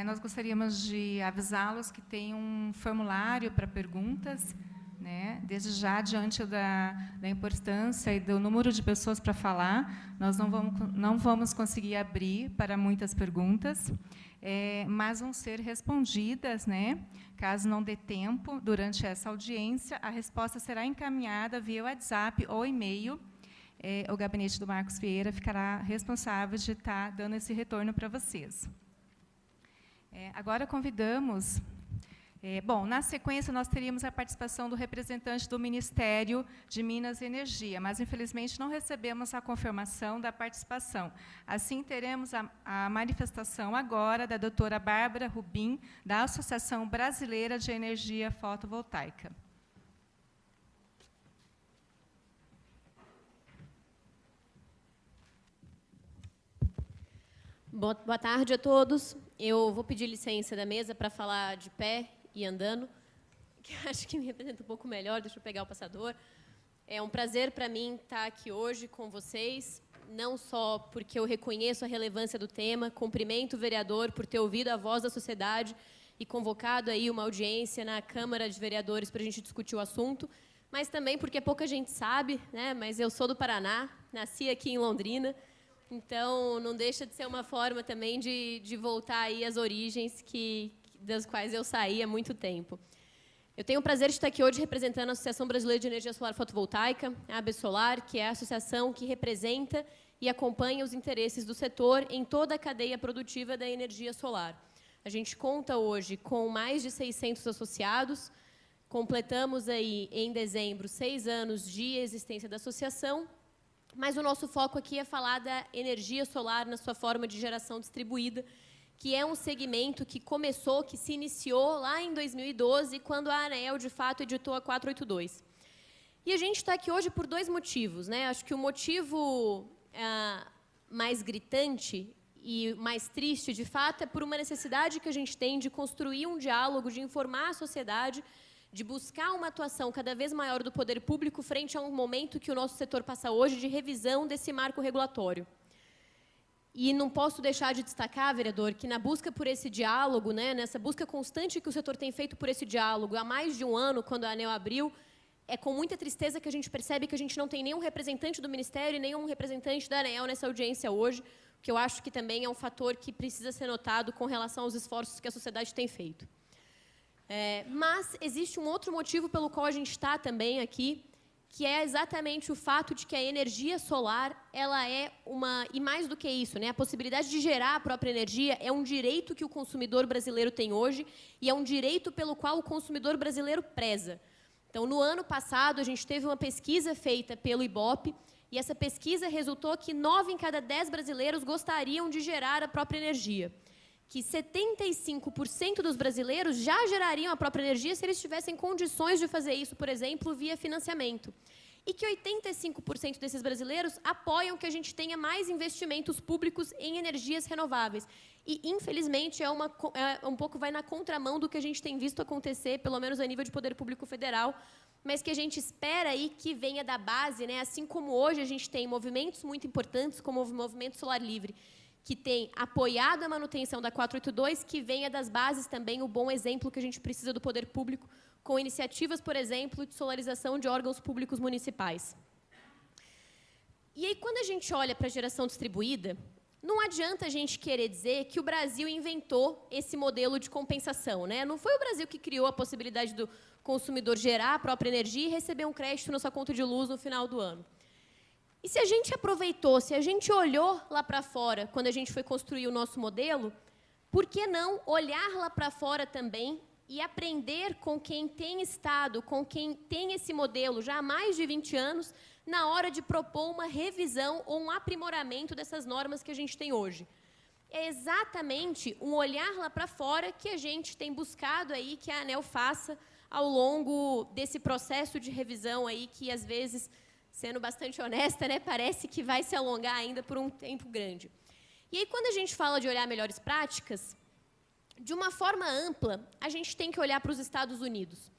Nós gostaríamos de avisá-los que tem um formulário para perguntas, né? Desde já, diante da importância e do número de pessoas para falar, nós não vamos conseguir abrir para muitas perguntas, mas vão ser respondidas, né? Caso não dê tempo, durante essa audiência, a resposta será encaminhada via WhatsApp ou e-mail. O gabinete do Marcos Vieira ficará responsável de estar dando esse retorno para vocês. Agora convidamos... bom, na sequência, nós teríamos a participação do representante do Ministério de Minas e Energia, mas, infelizmente, não recebemos a confirmação da participação. Assim, teremos a manifestação agora da doutora Bárbara Rubim, da Associação Brasileira de Energia Fotovoltaica. Boa tarde a todos. Eu vou pedir licença da mesa para falar de pé e andando, que acho que me representa um pouco melhor. Deixa eu pegar o passador. É um prazer para mim estar aqui hoje com vocês, não só porque eu reconheço a relevância do tema, cumprimento o vereador por ter ouvido a voz da sociedade e convocado aí uma audiência na Câmara de Vereadores para a gente discutir o assunto, mas também porque pouca gente sabe, né? Mas eu sou do Paraná, nasci aqui em Londrina, então não deixa de ser uma forma também de voltar aí às origens das quais eu saí há muito tempo. Eu tenho o prazer de estar aqui hoje representando a Associação Brasileira de Energia Solar Fotovoltaica, a ABSolar, que é a associação que representa e acompanha os interesses do setor em toda a cadeia produtiva da energia solar. A gente conta hoje com mais de 600 associados, completamos aí em dezembro 6 anos de existência da associação, mas o nosso foco aqui é falar da energia solar na sua forma de geração distribuída, que é um segmento que começou, que se iniciou lá em 2012, quando a ANEEL, de fato, editou a 482. E a gente está aqui hoje por 2 motivos, né? Acho que o motivo mais gritante e mais triste, de fato, é por uma necessidade que a gente tem de construir um diálogo, de informar a sociedade, de buscar uma atuação cada vez maior do poder público frente a um momento que o nosso setor passa hoje de revisão desse marco regulatório. E não posso deixar de destacar, vereador, que na busca por esse diálogo, né, nessa busca constante que o setor tem feito por esse diálogo há mais de um ano, quando a ANEEL abriu, é com muita tristeza que a gente percebe que a gente não tem nenhum representante do Ministério e nenhum representante da ANEEL nessa audiência hoje, que eu acho que também é um fator que precisa ser notado com relação aos esforços que a sociedade tem feito. Mas existe um outro motivo pelo qual a gente está também aqui, que é exatamente o fato de que a energia solar, ela é e mais do que isso, né, a possibilidade de gerar a própria energia é um direito que o consumidor brasileiro tem hoje e é um direito pelo qual o consumidor brasileiro preza. Então, no ano passado, a gente teve uma pesquisa feita pelo IBOP e essa pesquisa resultou que 9 em cada 10 brasileiros gostariam de gerar a própria energia. Que 75% dos brasileiros já gerariam a própria energia se eles tivessem condições de fazer isso, por exemplo, via financiamento. E que 85% desses brasileiros apoiam que a gente tenha mais investimentos públicos em energias renováveis. E, infelizmente, um pouco vai na contramão do que a gente tem visto acontecer, pelo menos a nível de poder público federal, mas que a gente espera aí que venha da base, né? Assim como hoje a gente tem movimentos muito importantes, como o Movimento Solar Livre, que tem apoiado a manutenção da 482, que venha das bases também o bom exemplo que a gente precisa do poder público, com iniciativas, por exemplo, de solarização de órgãos públicos municipais. E aí, quando a gente olha para a geração distribuída, não adianta a gente querer dizer que o Brasil inventou esse modelo de compensação, né? Não foi o Brasil que criou a possibilidade do consumidor gerar a própria energia e receber um crédito na sua conta de luz no final do ano. E se a gente aproveitou, se a gente olhou lá para fora, quando a gente foi construir o nosso modelo, por que não olhar lá para fora também e aprender com quem tem estado, com quem tem esse modelo já há mais de 20 anos, na hora de propor uma revisão ou um aprimoramento dessas normas que a gente tem hoje? É exatamente um olhar lá para fora que a gente tem buscado aí que a ANEEL faça ao longo desse processo de revisão aí que, às vezes, sendo bastante honesta, né, parece que vai se alongar ainda por um tempo grande. E aí, quando a gente fala de olhar melhores práticas, de uma forma ampla, a gente tem que olhar para os Estados Unidos.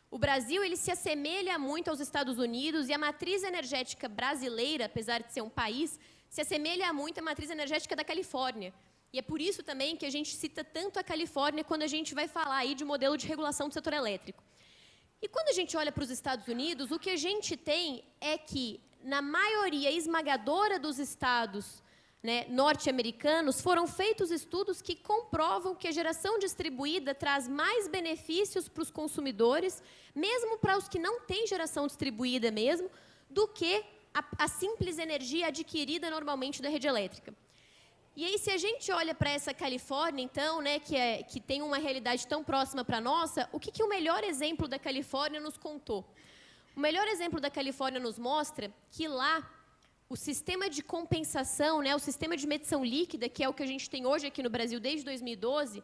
O Brasil ele se assemelha muito aos Estados Unidos e a matriz energética brasileira, apesar de ser um país, se assemelha muito à matriz energética da Califórnia, E é por isso também que a gente cita tanto a Califórnia quando a gente vai falar aí de modelo de regulação do setor elétrico. E quando a gente olha para os Estados Unidos, o que a gente tem é que, na maioria esmagadora dos estados, né, norte-americanos, foram feitos estudos que comprovam que a geração distribuída traz mais benefícios para os consumidores, mesmo para os que não têm geração distribuída mesmo, do que a simples energia adquirida normalmente da rede elétrica. E aí, se a gente olha para essa Califórnia, então, né, que tem uma realidade tão próxima para a nossa, o que o melhor exemplo da Califórnia nos contou? O melhor exemplo da Califórnia nos mostra que lá, o sistema de compensação, né, o sistema de medição líquida, que é o que a gente tem hoje aqui no Brasil desde 2012,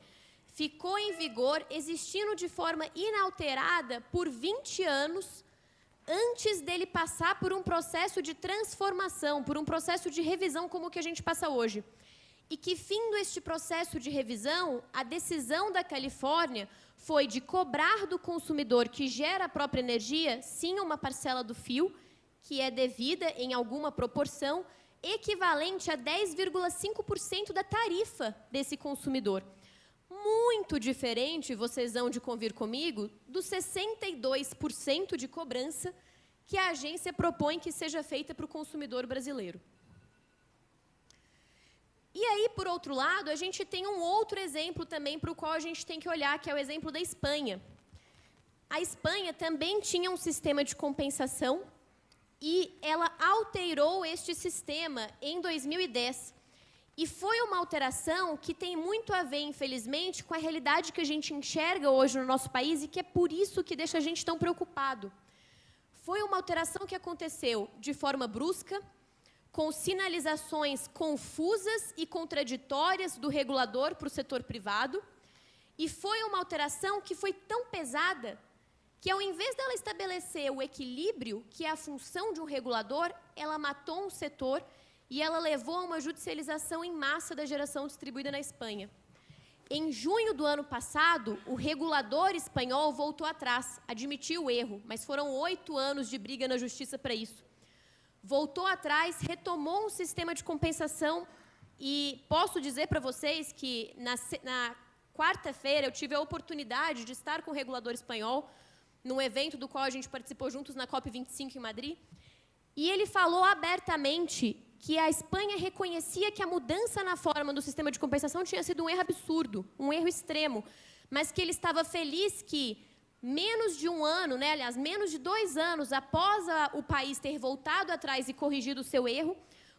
ficou em vigor, existindo de forma inalterada por 20 anos, antes dele passar por um processo de transformação, por um processo de revisão como o que a gente passa hoje. E que, findo este processo de revisão, a decisão da Califórnia foi de cobrar do consumidor que gera a própria energia, sim, uma parcela do fio, que é devida em alguma proporção, equivalente a 10,5% da tarifa desse consumidor. Muito diferente, vocês vão de convir comigo, dos 62% de cobrança que a agência propõe que seja feita para o consumidor brasileiro. E aí, por outro lado, a gente tem um outro exemplo também para o qual a gente tem que olhar, que é o exemplo da Espanha. A Espanha também tinha um sistema de compensação e ela alterou este sistema em 2010. E foi uma alteração que tem muito a ver, infelizmente, com a realidade que a gente enxerga hoje no nosso país e que é por isso que deixa a gente tão preocupado. Foi uma alteração que aconteceu de forma brusca, com sinalizações confusas e contraditórias do regulador para o setor privado, e foi uma alteração que foi tão pesada que, ao invés dela estabelecer o equilíbrio, que é a função de um regulador, ela matou um setor e ela levou a uma judicialização em massa da geração distribuída na Espanha. Em junho do ano passado, o regulador espanhol voltou atrás, admitiu o erro, mas foram 8 anos de briga na justiça para isso. Voltou atrás, retomou um sistema de compensação e posso dizer para vocês que na quarta-feira eu tive a oportunidade de estar com o regulador espanhol num evento do qual a gente participou juntos na COP25 em Madrid, e ele falou abertamente que a Espanha reconhecia que a mudança na forma do sistema de compensação tinha sido um erro absurdo, um erro extremo, mas que ele estava feliz que menos de um ano, né, aliás, menos de 2 anos após o país ter voltado atrás e corrigido o seu erro,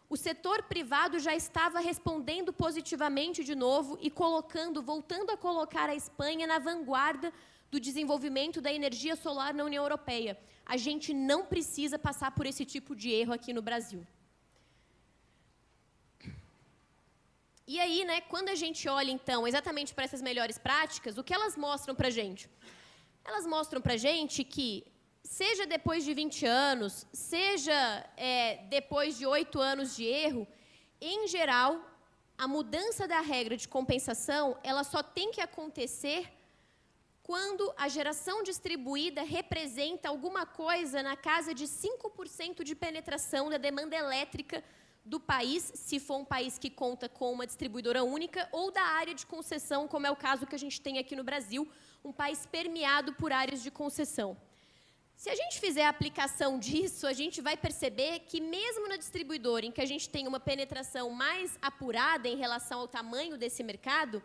o setor privado já estava respondendo positivamente de novo e voltando a colocar a Espanha na vanguarda do desenvolvimento da energia solar na União Europeia. A gente não precisa passar por esse tipo de erro aqui no Brasil. E aí, né, quando a gente olha, então, exatamente para essas melhores práticas, o que elas mostram para a gente? Elas mostram para a gente que, seja depois de 20 anos, seja depois de 8 anos de erro, em geral, a mudança da regra de compensação, ela só tem que acontecer quando a geração distribuída representa alguma coisa na casa de 5% de penetração da demanda elétrica do país, se for um país que conta com uma distribuidora única, ou da área de concessão, como é o caso que a gente tem aqui no Brasil, um país permeado por áreas de concessão. Se a gente fizer a aplicação disso, a gente vai perceber que mesmo na distribuidora, em que a gente tem uma penetração mais apurada em relação ao tamanho desse mercado,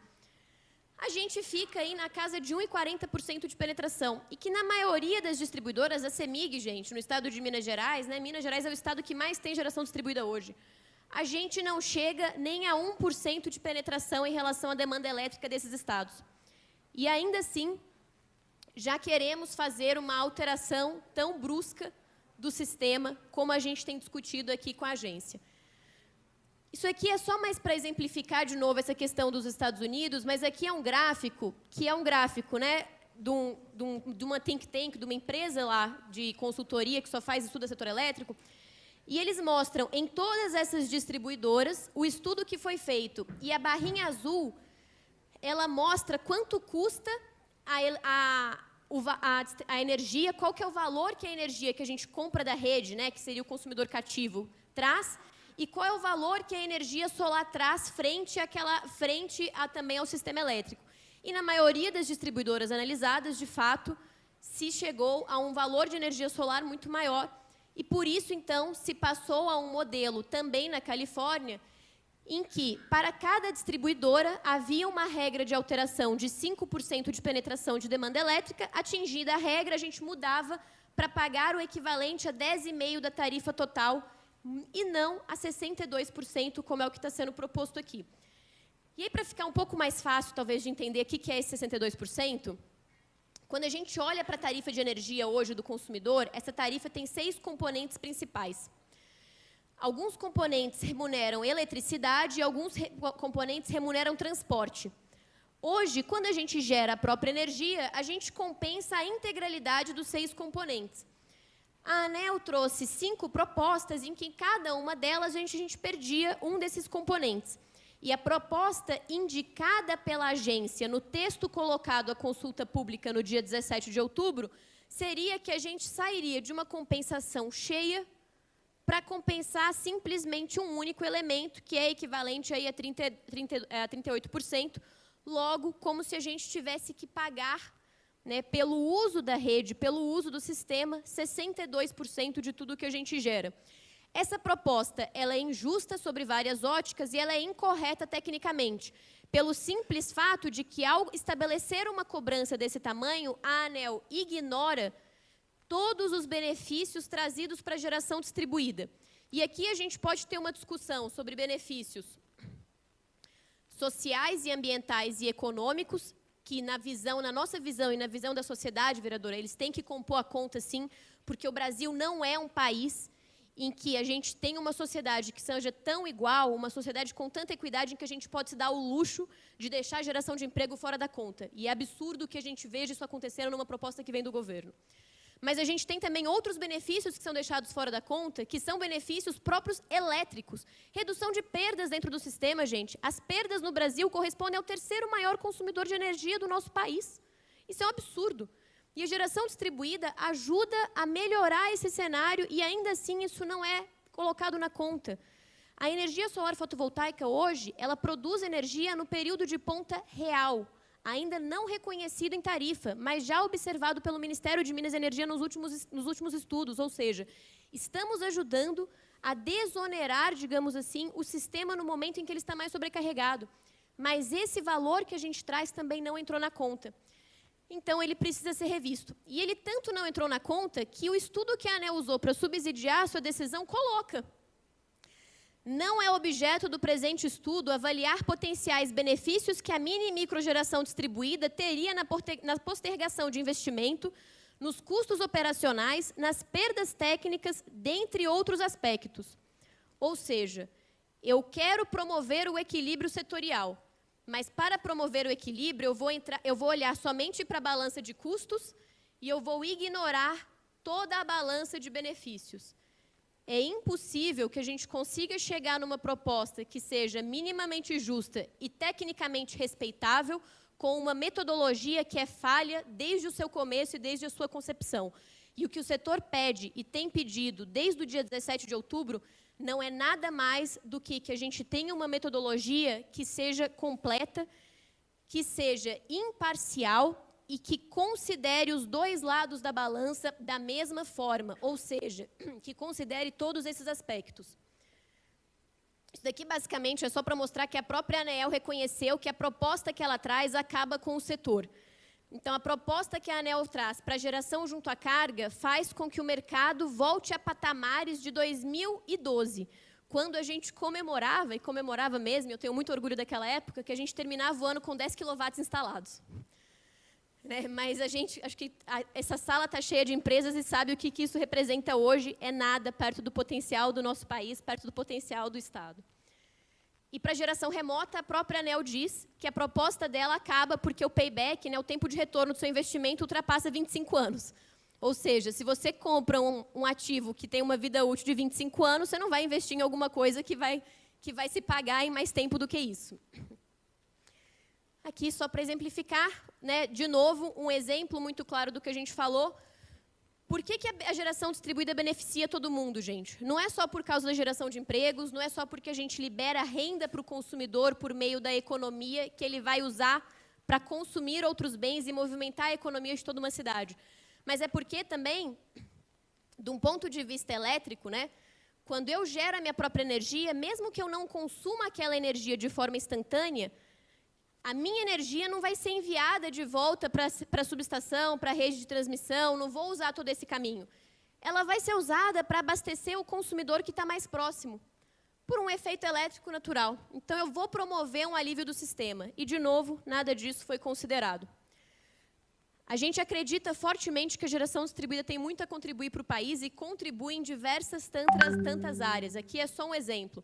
a gente fica aí na casa de 1,40% de penetração. E que na maioria das distribuidoras, a CEMIG, gente, no estado de Minas Gerais, né, Minas Gerais é o estado que mais tem geração distribuída hoje, a gente não chega nem a 1% de penetração em relação à demanda elétrica desses estados. E ainda assim, já queremos fazer uma alteração tão brusca do sistema como a gente tem discutido aqui com a agência. Isso aqui é só mais para exemplificar de novo essa questão dos Estados Unidos, mas aqui é um gráfico, né, de uma think tank, de uma empresa lá de consultoria que só faz estudo do setor elétrico, e eles mostram em todas essas distribuidoras o estudo que foi feito, e a barrinha azul, ela mostra quanto custa a energia, qual que é o valor que a energia que a gente compra da rede, né, que seria o consumidor cativo, traz, e qual é o valor que a energia solar traz frente também ao sistema elétrico. E na maioria das distribuidoras analisadas, de fato, se chegou a um valor de energia solar muito maior, e por isso, então, se passou a um modelo também na Califórnia, em que, para cada distribuidora, havia uma regra de alteração de 5% de penetração de demanda elétrica. Atingida a regra, a gente mudava para pagar o equivalente a 10,5% da tarifa total e não a 62%, como é o que está sendo proposto aqui. E aí, para ficar um pouco mais fácil, talvez, de entender o que é esse 62%, quando a gente olha para a tarifa de energia hoje do consumidor, essa tarifa tem 6 componentes principais. Alguns componentes remuneram eletricidade e alguns componentes remuneram transporte. Hoje, quando a gente gera a própria energia, a gente compensa a integralidade dos 6 componentes. A ANEEL trouxe 5 propostas em que cada uma delas a gente perdia um desses componentes. E a proposta indicada pela agência no texto colocado à consulta pública no dia 17 de outubro seria que a gente sairia de uma compensação cheia para compensar simplesmente um único elemento, que é equivalente aí a 38%, logo, como se a gente tivesse que pagar, né, pelo uso da rede, pelo uso do sistema, 62% de tudo que a gente gera. Essa proposta ela é injusta sobre várias óticas e ela é incorreta tecnicamente, pelo simples fato de que, ao estabelecer uma cobrança desse tamanho, a ANEEL ignora todos os benefícios trazidos para a geração distribuída. E aqui a gente pode ter uma discussão sobre benefícios sociais e ambientais e econômicos, que na nossa visão e na visão da sociedade, vereadora, eles têm que compor a conta, sim, porque o Brasil não é um país em que a gente tem uma sociedade que seja tão igual, uma sociedade com tanta equidade, em que a gente pode se dar o luxo de deixar a geração de emprego fora da conta. E é absurdo que a gente veja isso acontecendo numa proposta que vem do governo. Mas a gente tem também outros benefícios que são deixados fora da conta, que são benefícios próprios elétricos. Redução de perdas dentro do sistema, gente. As perdas no Brasil correspondem ao 3º maior consumidor de energia do nosso país. Isso é um absurdo. E a geração distribuída ajuda a melhorar esse cenário e, ainda assim, isso não é colocado na conta. A energia solar fotovoltaica, hoje, ela produz energia no período de ponta real, ainda não reconhecido em tarifa, mas já observado pelo Ministério de Minas e Energia nos últimos estudos, ou seja, estamos ajudando a desonerar, digamos assim, o sistema no momento em que ele está mais sobrecarregado. Mas esse valor que a gente traz também não entrou na conta. Então, ele precisa ser revisto. E ele tanto não entrou na conta que o estudo que a ANEEL usou para subsidiar a sua decisão coloca: não é objeto do presente estudo avaliar potenciais benefícios que a mini e microgeração distribuída teria na postergação de investimento, nos custos operacionais, nas perdas técnicas, dentre outros aspectos. Ou seja, eu quero promover o equilíbrio setorial, mas para promover o equilíbrio eu vou olhar somente para a balança de custos e eu vou ignorar toda a balança de benefícios. É impossível que a gente consiga chegar numa proposta que seja minimamente justa e tecnicamente respeitável com uma metodologia que é falha desde o seu começo e desde a sua concepção. E o que o setor pede e tem pedido desde o dia 17 de outubro não é nada mais do que a gente tenha uma metodologia que seja completa, que seja imparcial e que considere os dois lados da balança da mesma forma, ou seja, que considere todos esses aspectos. Isso daqui, basicamente, é só para mostrar que a própria ANEEL reconheceu que a proposta que ela traz acaba com o setor. Então, a proposta que a ANEEL traz para a geração junto à carga faz com que o mercado volte a patamares de 2012, quando a gente comemorava, e comemorava mesmo, eu tenho muito orgulho daquela época, que a gente terminava o ano com 10 kW instalados. Né? Mas acho que essa sala está cheia de empresas e sabe o que isso representa hoje, é nada perto do potencial do nosso país, perto do potencial do Estado. E para a geração remota, a própria ANEEL diz que a proposta dela acaba porque o payback, né, o tempo de retorno do seu investimento, ultrapassa 25 anos. Ou seja, se você compra um ativo que tem uma vida útil de 25 anos, você não vai investir em alguma coisa que vai se pagar em mais tempo do que isso. Aqui, só para exemplificar, né, de novo, um exemplo muito claro do que a gente falou. Por que a geração distribuída beneficia todo mundo, gente? Não é só por causa da geração de empregos, não é só porque a gente libera renda para o consumidor por meio da economia que ele vai usar para consumir outros bens e movimentar a economia de toda uma cidade. Mas é porque também, de um ponto de vista elétrico, né, quando eu gero a minha própria energia, mesmo que eu não consuma aquela energia de forma instantânea, a minha energia não vai ser enviada de volta para a subestação, para a rede de transmissão, não vou usar todo esse caminho. Ela vai ser usada para abastecer o consumidor que está mais próximo, por um efeito elétrico natural. Então, eu vou promover um alívio do sistema. E, de novo, nada disso foi considerado. A gente acredita fortemente que a geração distribuída tem muito a contribuir para o país e contribui em diversas tantas áreas. Aqui é só um exemplo.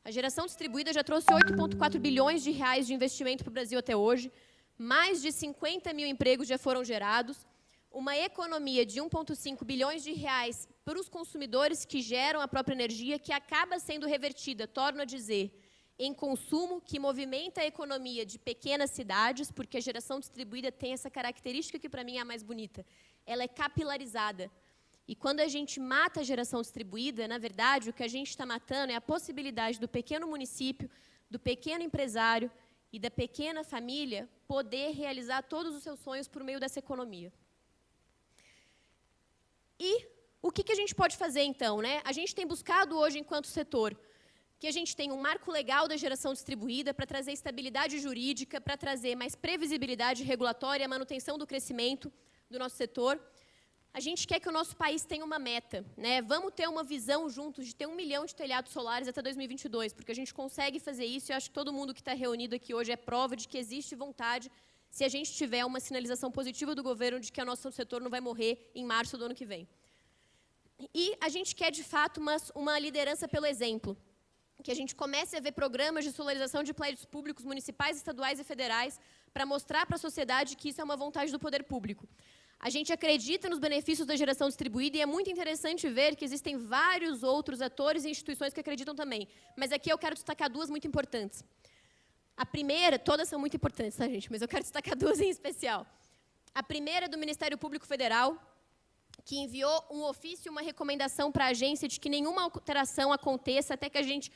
A geração distribuída já trouxe 8,4 bilhões de reais de investimento para o Brasil até hoje, mais de 50 mil empregos já foram gerados, uma economia de 1,5 bilhões de reais para os consumidores que geram a própria energia, que acaba sendo revertida, torno a dizer, em consumo, que movimenta a economia de pequenas cidades, porque a geração distribuída tem essa característica que, para mim, é a mais bonita. Ela é capilarizada. E quando a gente mata a geração distribuída, na verdade, o que a gente está matando é a possibilidade do pequeno município, do pequeno empresário e da pequena família poder realizar todos os seus sonhos por meio dessa economia. E o que a gente pode fazer, então, né? A gente tem buscado hoje, enquanto setor, que a gente tenha um marco legal da geração distribuída para trazer estabilidade jurídica, para trazer mais previsibilidade regulatória, manutenção do crescimento do nosso setor. A gente quer que o nosso país tenha uma meta, né? Vamos ter uma visão juntos de ter 1 milhão de telhados solares até 2022, porque a gente consegue fazer isso e eu acho que todo mundo que está reunido aqui hoje é prova de que existe vontade se a gente tiver uma sinalização positiva do governo de que o nosso setor não vai morrer em março do ano que vem. E a gente quer, de fato, uma liderança pelo exemplo, que a gente comece a ver programas de solarização de prédios públicos municipais, estaduais e federais para mostrar para a sociedade que isso é uma vontade do poder público. A gente acredita nos benefícios da geração distribuída e é muito interessante ver que existem vários outros atores e instituições que acreditam também. Mas aqui eu quero destacar duas muito importantes. A primeira, todas são muito importantes, tá, gente? Mas eu quero destacar duas em especial. A primeira é do Ministério Público Federal, que enviou um ofício e uma recomendação para a agência de que nenhuma alteração aconteça até que a gente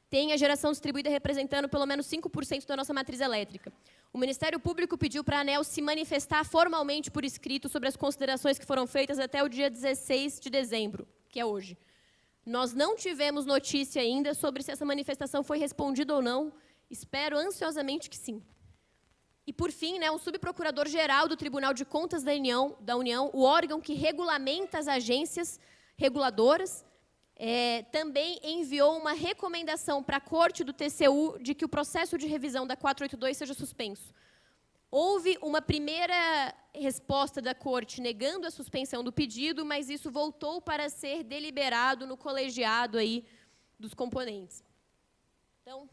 tenha a geração distribuída representando pelo menos 5% da nossa matriz elétrica. O Ministério Público pediu para a ANEEL se manifestar formalmente por escrito sobre as considerações que foram feitas até o dia 16 de dezembro, que é hoje. Nós não tivemos notícia ainda sobre se essa manifestação foi respondida ou não. Espero ansiosamente que sim. E, por fim, né, um subprocurador-geral do Tribunal de Contas da União, o órgão que regulamenta as agências reguladoras, também enviou uma recomendação para a Corte do TCU de que o processo de revisão da 482 seja suspenso. Houve uma primeira resposta da Corte negando a suspensão do pedido, mas isso voltou para ser deliberado no colegiado aí dos componentes. Então,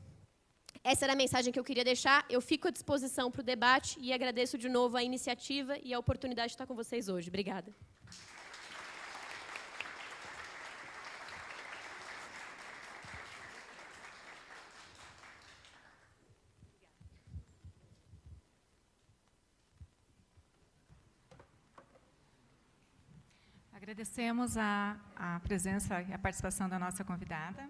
essa era a mensagem que eu queria deixar. Eu fico à disposição para o debate e agradeço de novo a iniciativa e a oportunidade de estar com vocês hoje. Obrigada. Agradecemos a presença e a participação da nossa convidada.